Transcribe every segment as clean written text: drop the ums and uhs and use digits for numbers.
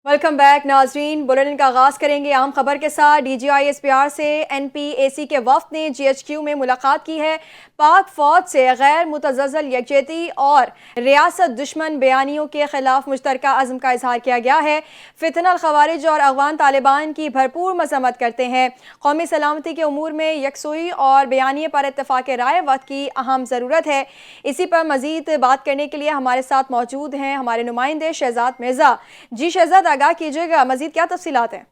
Welcome back नाजरीन। Bulletin का आगाज करेंगे अहम खबर के साथ। DGISPR से NPAC के वफ्द ने GHQ में मुलाकात की है। पाक फौज से गैर मुतज़्ज़ल यकजहती और रियासत दुश्मन बयानियों के खिलाफ मुश्तरका अज़्म का इजहार किया गया है। फितनल खवारिज और अफगान तालिबान की भरपूर मजम्मत करते हैं। कौमी सलामती के उमूर में यकसुई और बयानिए पर इत्तफ़ाक़ राय वक्त की अहम ज़रूरत है। इसी पर मज़ीद बात करने के लिए हमारे साथ मौजूद हैं हमारे नुमाइंदे शहजाद मिर्ज़ा। जी शहजाद, आगाह कीजिएगा, मज़ीद क्या तफसीलात हैं?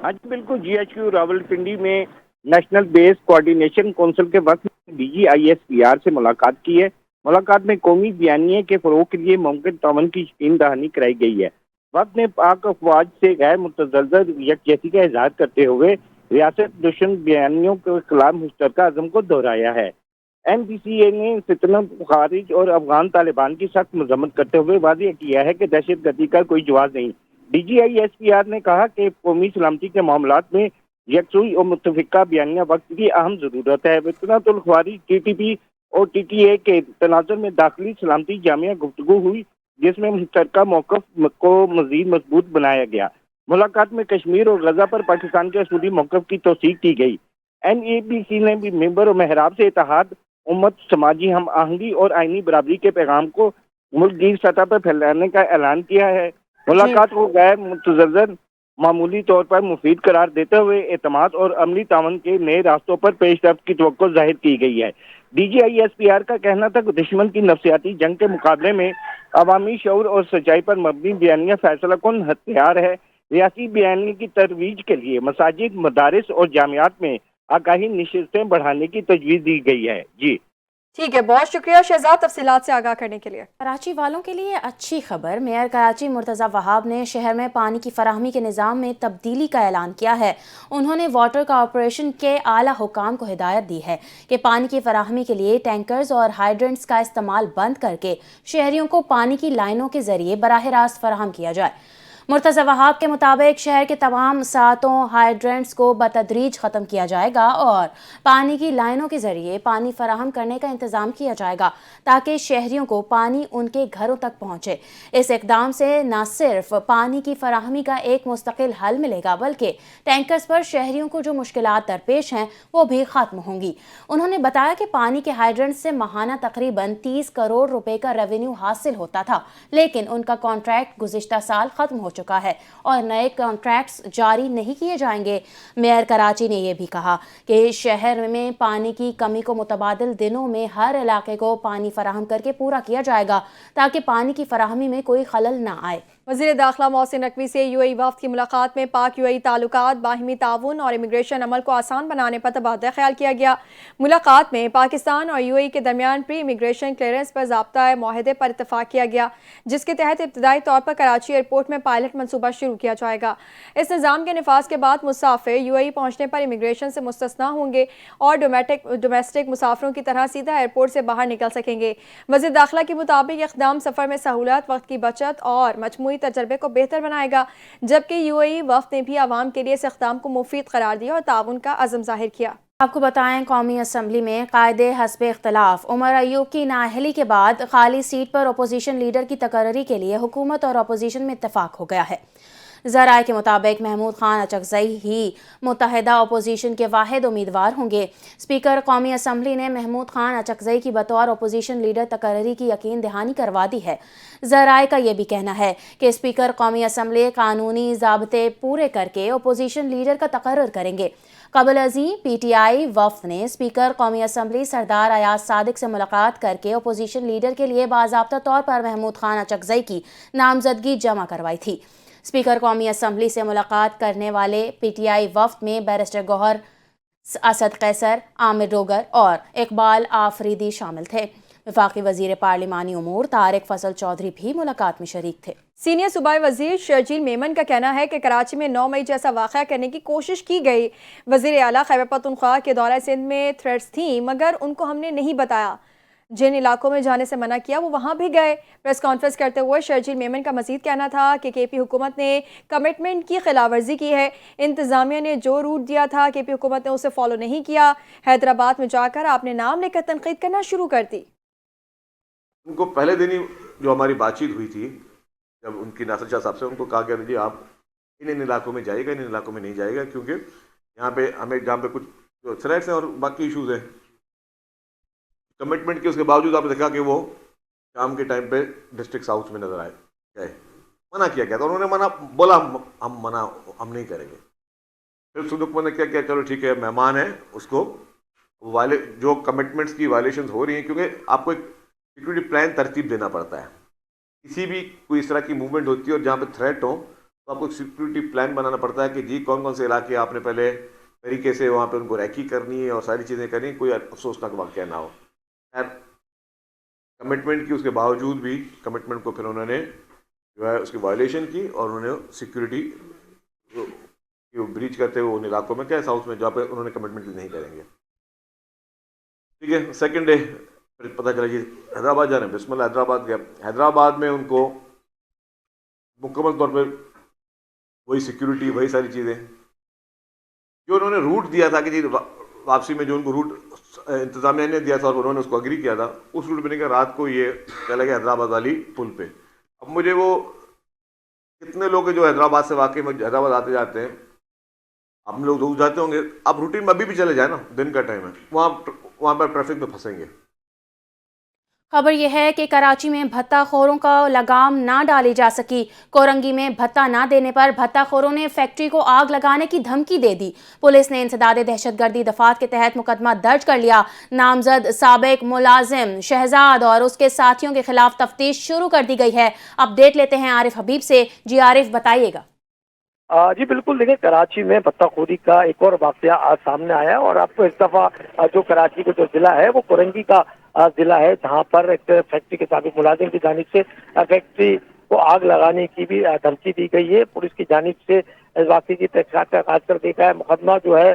हाँ जी बिल्कुल। GHQ रावलपिंडी में नेशनल बेस कोऑर्डिनेशन काउंसिल के वक्त DGISPR से मुलाकात की है। मुलाकात में कौमी बयानिए के फरोग के लिए मुमकिन ताउन की यकीन दहानी कराई गई है। वक्त ने पाक अफवाज से गैर मुतज़्ज़ल यकजहती का इजहार करते हुए रियासत दुश्मन बयानियों के खिलाफ मुश्तरका अज़्म को दोहराया है। NPCA ने फितना खारिज और अफगान तालिबान की सख्त मजम्मत करते हुए वाज़ेह किया है कि दहशत गर्दी का कोई जवाब नहीं। DGISPR ने कहा कि कौमी सलामती के मामलात में यकसुई और मुतफिका बयानिया वक्त की अहम जरूरत है। फितनतुल ख्वारिज TTP और TTA के तनाजुर में दाखिली सलामती जामिया गुफ्तगू हुई, जिसमें मुश्तरका मौक़िफ़ को मज़ीद मजबूत बनाया गया। मुलाकात में कश्मीर और गजा पर पाकिस्तान के असूली मौक़िफ़ की तौसीक की गई। NABC ने भी मेंबर और महराब से इत्तेहाद, उम्मत, समाजी हम आहंगी और आईनी बराबरी के पैगाम को मुल्क गिर सतह पर फैलाने का ऐलान किया है। जी मुलाकात को गैर मुतज़्ज़ल मामूली तौर पर मुफीद करार देते हुए एतमाद और अमली तावन के नए रास्तों पर पेशरफ्त की तवक्को जाहिर की गई है। DGISPR का कहना था कि दुश्मन की नफ्सियाती जंग के मुकाबले में अवामी शऊर और सच्चाई पर मबनी बयानिया फैसला कुन हथियार है। रियासी बयानी की तरवीज के लिए मसाजिद, मदारिस और जामियात में आगाही नशिस्तें बढ़ाने की तजवीज़ दी गई है। जी ठीक है, बहुत शुक्रिया शहजाद तफसीलात से आगाह करने के लिए। कराची वालों के लिए अच्छी खबर। मेयर कराची मुर्तज़ा वहाब ने शहर में पानी की फराहमी के निज़ाम में तब्दीली का ऐलान किया है। उन्होंने वाटर कॉरपोरेशन के आला हुकाम को हिदायत दी है कि पानी की फराहमी के लिए टैंकर्स और हाइड्रेंट्स का इस्तेमाल बंद करके शहरियों को पानी की लाइनों के जरिए बराह रास्त फराहम किया जाए। मुर्तज़ा वहाब के मुताबिक शहर के तमाम सातों हाइड्रेंट्स को बतदरीज ख़त्म किया जाएगा और पानी की लाइनों के ज़रिए पानी फराहम करने का इंतज़ाम किया जाएगा ताकि शहरियों को पानी उनके घरों तक पहुँचे। इस इकदाम से न सिर्फ पानी की फराहमी का एक मुस्तकिल हल मिलेगा बल्कि टैंकर्स पर शहरियों को जो मुश्किलात दरपेश हैं वो भी ख़त्म होंगी। उन्होंने बताया कि पानी के हाइड्रेंट्स से माहाना तकरीबन 30 करोड़ रुपए का रेवेन्यू हासिल होता था, लेकिन उनका कॉन्ट्रैक्ट गुज़िश्ता साल ख़त्म हो चुका है और नए कॉन्ट्रैक्ट्स जारी नहीं किए जाएंगे। मेयर कराची ने यह भी कहा कि शहर में पानी की कमी को मुतबादिल दिनों में हर इलाके को पानी फराहम करके पूरा किया जाएगा ताकि पानी की फराहमी में कोई खलल ना आए। वज़ीर दाखिला मोहसिन नकवी से UAE वफ़द की मुलाकात में पाक UAE ताल्लुकात, बाहिमी ताउन और इमिग्रेशन अमल को आसान बनाने पर तबादला ख्याल किया गया। मुलाकात में पाकिस्तान और UAE के दरमियान प्री इमिग्रेशन क्लियरेंस पर ज़ाब्ता मुआहदे पर इत्तफाक किया गया, जिसके तहत इब्तदाई तौर पर कराची एयरपोर्ट में पायलट मनसूबा शुरू किया जाएगा। इस निज़ाम के नफाज के बाद मुसाफिर UAE पहुँचने पर इमिग्रेशन से मुस्तस्ना होंगे और डोमेस्टिक मुसाफिरों की तरह सीधा एयरपोर्ट से बाहर निकल सकेंगे। वज़ीर दाखिला के मुताबिक इक़दाम सफ़र में सहूलत, वक्त की बचत और मजमूई तजर्बे को बेहतर बनाएगा, जबकि UAE वफ़द ने भी आवाम के लिए इस इक़दाम को मुफीद करार दिया और ताउन का अज़्म ज़ाहिर किया। आपको बताएं, कौमी असम्बली में कायदे हस्बे इख्तलाफ उमर अयूब की नाअहली के बाद खाली सीट पर अपोजिशन लीडर की तकर्री के लिए हुकूमत और अपोजिशन में इत्तफाक हो गया है। ज़राए के मुताबिक महमूद खान अचकज़ई ही मुत्तहिदा अपोजिशन के वाहिद उम्मीदवार होंगे। स्पीकर कौमी असम्बली ने महमूद खान अचकज़ई की बतौर अपोजिशन लीडर तकर्री की यकीन दहानी करवा दी है। ज़राए का यह भी कहना है कि स्पीकर कौमी असम्बली कानूनी ज़ाब्ते पूरे करके अपोजिशन लीडर का तकर्रर करेंगे। कबल अज़ीं PTI वफ़द ने स्पीकर कौमी असम्बली सरदार अयाज सादिक से मुलाकात करके अपोजिशन लीडर के लिए बाज़ाब्ता तौर पर महमूद खान अचकज़ई की नामजदगी जमा करवाई थी। स्पीकर कौमी असम्बली से मुलाकात करने वाले PTI वफ़द में बैरिस्टर गौहर, असद कैसर, आमिर डोगर और इकबाल आफरीदी शामिल थे। वफाकी वज़ीर पार्लिमानी उमूर तारिक फजल चौधरी भी मुलाकात में शरीक थे। सीनियर सूबाई वज़ीर शर्जील मेमन का कहना है कि कराची में 9 मई जैसा वाक़या करने की कोशिश की गई। वज़ीर आला खैबर पख्तूनख्वा के दौरा सिंध में थ्रेट्स थी, मगर उनको हमने नहीं बताया। जिन इलाकों में जाने से मना किया वो वहाँ भी गए। प्रेस कॉन्फ्रेंस करते हुए शर्जील मेमन का मज़ीद कहना था कि KP हुकूमत ने कमिटमेंट की खिलाफवर्जी की है। इंतज़ामिया ने जो रूट दिया था KP हुकूमत ने उसे फॉलो नहीं किया। हैदराबाद में जाकर आपने नाम लेकर तनकीद करना शुरू कर दी। उनको पहले दिन ही जो हमारी बातचीत हुई थी جب ان کی ناصر شاہ صاحب سے ان کو کہا گیا جی آپ ان علاقوں میں جائے گا، ان علاقوں میں نہیں جائے گا، کیونکہ یہاں پہ ہمیں جہاں پہ کچھ جو تھریٹس ہیں اور باقی ایشوز ہیں، کمٹمنٹ کے اس کے باوجود آپ نے دیکھا کہ وہ شام کے ٹائم پہ ڈسٹرکٹ ساؤتھ میں نظر آئے گئے، منع کیا گیا تھا، انہوں نے منع بولا ہم نہیں کریں گے. پھر صدق نے کیا کیا، چلو ٹھیک ہے مہمان ہے، اس کو جو کمٹمنٹس کی وائلیشنز ہو رہی ہیں، کیونکہ آپ کو ایک سیکورٹی پلان ترتیب دینا پڑتا ہے، کسی بھی کوئی اس طرح کی موومنٹ ہوتی ہے اور جہاں پہ تھریٹ ہو تو آپ کو ایک سیکورٹی پلان بنانا پڑتا ہے کہ جی کون کون سے علاقے آپ نے پہلے طریقے سے وہاں پہ ان کو ریکی کرنی ہے اور ساری چیزیں کرنی، کوئی افسوسناک واقعہ نہ ہو. خیر کمٹمنٹ کی اس کے باوجود بھی کمٹمنٹ کو پھر انہوں نے جو ہے اس کی وائلیشن کی اور انہوں نے سیکورٹی بریچ کرتے ہوئے ان علاقوں میں کیا ساؤتھ میں جہاں پہ انہوں نے کمٹمنٹ نہیں کریں گے. ٹھیک ہے، سیکنڈ ڈے پھر پتہ چلا جی حیدرآباد جانا ہے، بسم اللہ حیدرآباد گیا. حیدرآباد میں ان کو مکمل طور پر وہی سیکورٹی، وہی ساری چیزیں جو انہوں نے روٹ دیا تھا کہ جی واپسی میں جو ان کو روٹ انتظامیہ نے دیا تھا اور انہوں نے اس کو اگری کیا تھا، اس روٹ پہ نہیں کہ رات کو یہ چلا گیا حیدرآباد والی پل پہ. اب مجھے وہ کتنے لوگ جو حیدرآباد سے واقعی میں حیدرآباد آتے جاتے ہیں، ہم لوگ دور جاتے ہوں گے، اب روٹین میں ابھی بھی چلے جائیں نا، دن کا ٹائم ہے، وہاں پر ٹریفک میں پھنسیں گے. خبر یہ ہے کہ کراچی میں بھتہ خوروں کو لگام نہ ڈالی جا سکی. کورنگی میں بھتہ نہ دینے پر بھتہ خوروں نے فیکٹری کو آگ لگانے کی دھمکی دے دی. پولیس نے انسداد دہشت گردی دفعات کے تحت مقدمہ درج کر لیا. نامزد سابق ملازم شہزاد اور اس کے ساتھیوں کے خلاف تفتیش شروع کر دی گئی ہے. اپڈیٹ لیتے ہیں عارف حبیب سے. جی عارف بتائیے گا. جی بالکل، دیکھیں کراچی میں بھتہ خوری کا ایک اور واقعہ آج سامنے آیا اور آپ کو اس دفعہ جو کراچی کا جو ضلع ہے وہ کورنگی کا ضلع ہے، جہاں پر ایک فیکٹری کے سابق ملازم کی جانب سے فیکٹری کو آگ لگانے کی بھی دھمکی دی گئی ہے. پولیس کی جانب سے اس واقعے کی تحقیقات کا آغاز کر دیا ہے. مقدمہ جو ہے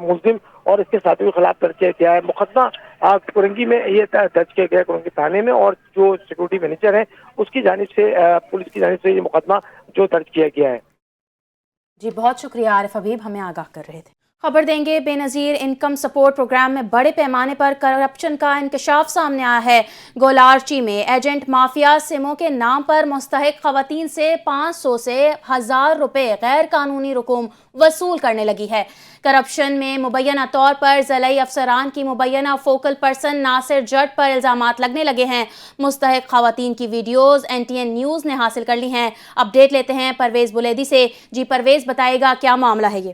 ملزم اور اس کے ساتھیوں کے خلاف درج کیا گیا ہے. مقدمہ کورنگی میں یہ درج کیا گیا ہے کورنگی تھانے میں، اور جو سیکورٹی مینیجر ہے اس کی جانب سے پولیس کی جانب سے یہ مقدمہ جو درج کیا گیا ہے. جی بہت شکریہ عارف حبیب، ہمیں آگاہ کر رہے تھے. خبر دیں گے بے نظیر انکم سپورٹ پروگرام میں بڑے پیمانے پر کرپشن کا انکشاف سامنے آیا ہے. گولارچی میں ایجنٹ مافیا سموں کے نام پر مستحق خواتین سے 500 سے 1000 روپے غیر قانونی رقوم وصول کرنے لگی ہے. کرپشن میں مبینہ طور پر ضلعی افسران کی مبینہ فوکل پرسن ناصر جٹ پر الزامات لگنے لگے ہیں. مستحق خواتین کی ویڈیوز NTN نیوز نے حاصل کر لی ہیں. اپڈیٹ لیتے ہیں پرویز بلیدی سے. جی پرویز بتائے گا کیا معاملہ ہے یہ؟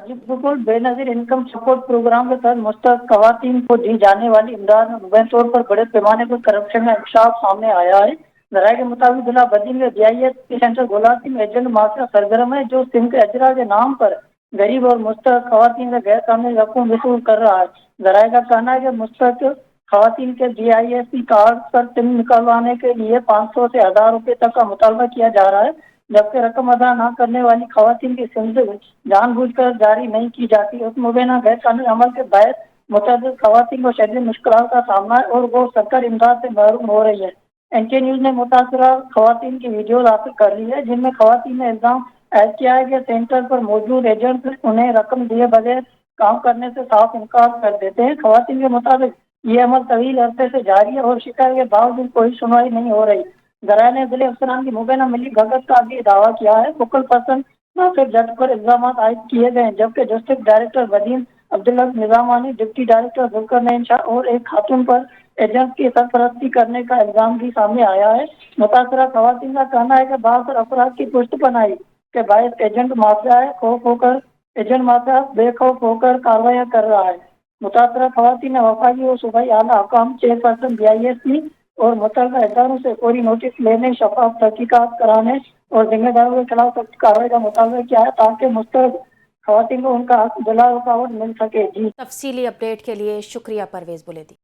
جی بالکل، بے نظیر انکم سپورٹ پروگرام کے تحت مستحق خواتین کو دی جانے والی امداد میں مبینہ طور پر بڑے پیمانے پر کرپشن کا انکشاف سامنے آیا ہے. ذرائع کے مطابق ضلع بدین میں DIS سینٹر گولارچی میں ایجنٹ مافیا سرگرم ہے جو سم کے اجرا کے نام پر غریب اور مستحق خواتین سے غیر قانونی رقم وصول کر رہا ہے. ذرائع کا کہنا ہے کہ مستحق خواتین کے DIS کارڈ پر سم نکلوانے کے لیے 500 سے 1000 روپے تک کا مطالبہ کیا جا رہا ہے، جبکہ رقم ادا نہ کرنے والی خواتین کی سم سے جان بوجھ کر جاری نہیں کی جاتی. اس مبینہ غیر قانونی عمل کے باعث متعدد خواتین کو شدید مشکلات کا سامنا ہے اور وہ سرکاری امداد سے محروم ہو رہی ہے. NTN نیوز نے متاثرہ خواتین کی ویڈیوز حاصل کر لی ہے جن میں خواتین نے الزام عائد کیا ہے کہ سینٹر پر موجود ایجنٹ انہیں رقم دیے بغیر کام کرنے سے صاف انکار کر دیتے ہیں. خواتین کے مطابق یہ عمل طویل عرصے سے جاری ہے اور شکایت کے باوجود کوئی سنوائی نہیں ہو رہی. ذرائع نے ضلع افسران کی مبینہ ملی بھگت کا بھی دعویٰ کیا ہے. فوکل پرسن ناصر جٹ پر الزامات عائد کیے گئے ہیں، جبکہ ڈسٹرکٹ ڈائریکٹر بدین عبداللہ نظامانی، ڈپٹی ڈائریکٹر ذوالقرنین شاہ اور ایک خاتون پر ایجنٹ کی سرپرستی کرنے کا الزام بھی سامنے آیا ہے. متاثرہ خواتین کا کہنا ہے کہ بعض افراد کی پشت پناہی کے باعث ایجنٹ مافیا ایجنٹ مافیا بے خوف ہو کر کارروائیاں کر رہا ہے. متاثرہ خواتین نے وفاقی اور صوبائی اعلیٰ حکام چیئرپرسن DIS اور متعلقہ اداروں سے فوری نوٹس لینے، شفاف تحقیقات کرانے اور ذمہ داروں کے خلاف سخت کارروائی کا مطالبہ کیا ہے تاکہ مستحق خواتین کو ان کا حق بلا رکاوٹ مل سکے. جی تفصیلی اپڈیٹ کے لیے شکریہ پرویز بلیدی.